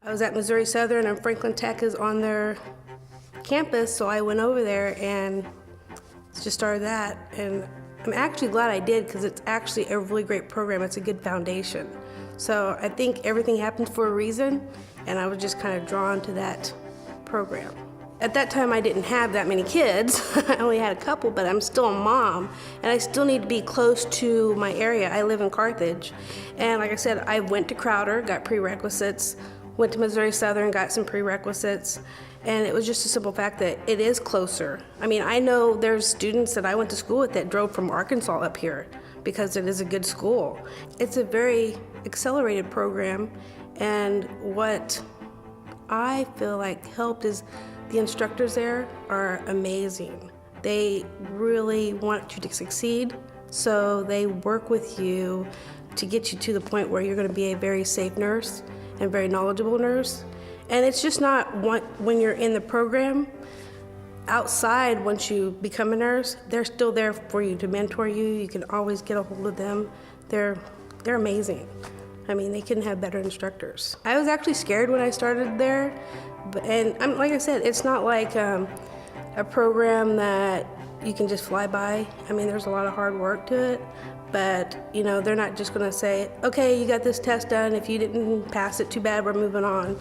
I was at Missouri Southern and Franklin Tech is on their campus, so I went over there and just started that. And I'm actually glad I did because it's actually a really great program. It's a good foundation. So I think everything happens for a reason, and I was just kind of drawn to that program. At that time, I didn't have that many kids. I only had a couple, but I'm still a mom, and I still need to be close to my area. I live in Carthage, and like I said, I went to Crowder, got prerequisites, went to Missouri Southern, got some prerequisites, and it was just a simple fact that it is closer. I mean, I know there's students that I went to school with that drove from Arkansas up here because it is a good school. It's a very accelerated program, and what I feel like helped is the instructors there are amazing. They really want you to succeed, so they work with you to get you to the point where you're going to be a very safe nurse and very knowledgeable nurse. And it's just not when you're in the program. Outside, once you become a nurse, they're still there for you to mentor you. You can always get a hold of them. They're amazing. I mean, they couldn't have better instructors. I was actually scared when I started there, and like I said, it's not like a program that you can just fly by. I mean, there's a lot of hard work to it, but you know, they're not just gonna say, okay, you got this test done, if you didn't pass it, too bad, we're moving on.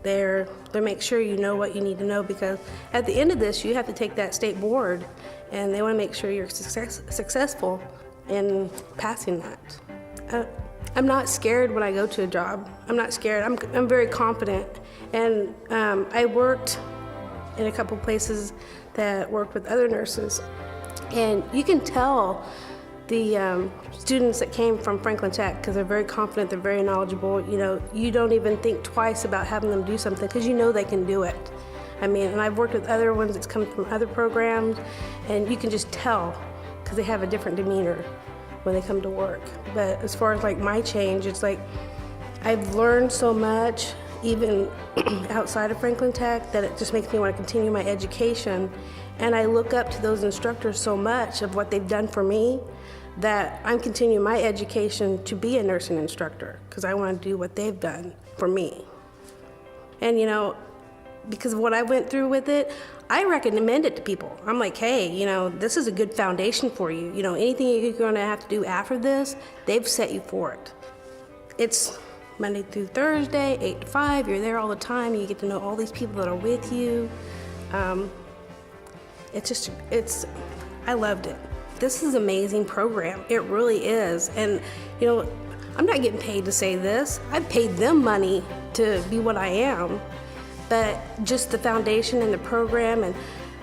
They make sure you know what you need to know, because at the end of this, you have to take that state board, and they wanna make sure you're successful in passing that. I'm not scared when I go to a job. I'm not scared. I'm very confident. And I worked in a couple places that worked with other nurses. And you can tell the students that came from Franklin Tech, because they're very confident, they're very knowledgeable. You know, you don't even think twice about having them do something because you know they can do it. I mean, and I've worked with other ones that's come from other programs, and you can just tell because they have a different demeanor when they come to work. But as far as like my change, it's like I've learned so much even outside of Franklin Tech that it just makes me want to continue my education. And I look up to those instructors so much of what they've done for me that I'm continuing my education to be a nursing instructor because I want to do what they've done for me. And you know, because of what I went through with it, I recommend it to people. I'm like, hey, you know, this is a good foundation for you. You know, anything you're gonna have to do after this, they've set you for it. It's Monday through Thursday, 8 to 5, you're there all the time, you get to know all these people that are with you. I loved it. This is an amazing program, it really is. And you know, I'm not getting paid to say this. I've paid them money to be what I am. But just the foundation and the program, and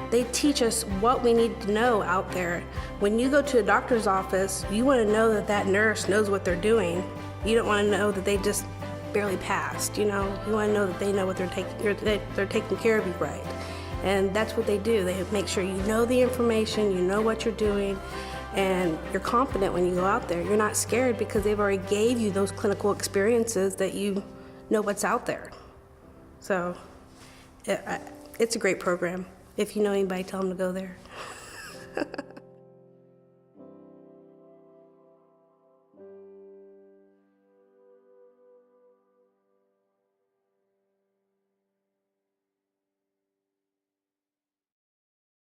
they teach us what we need to know out there. When you go to a doctor's office, you want to know that that nurse knows what they're doing. You don't want to know that they just barely passed, you know? You want to know that they know what they're taking care of you right. And that's what they do. They make sure you know the information, you know what you're doing, and you're confident when you go out there. You're not scared because they've already gave you those clinical experiences that you know what's out there. So it's a great program. If you know anybody, tell them to go there.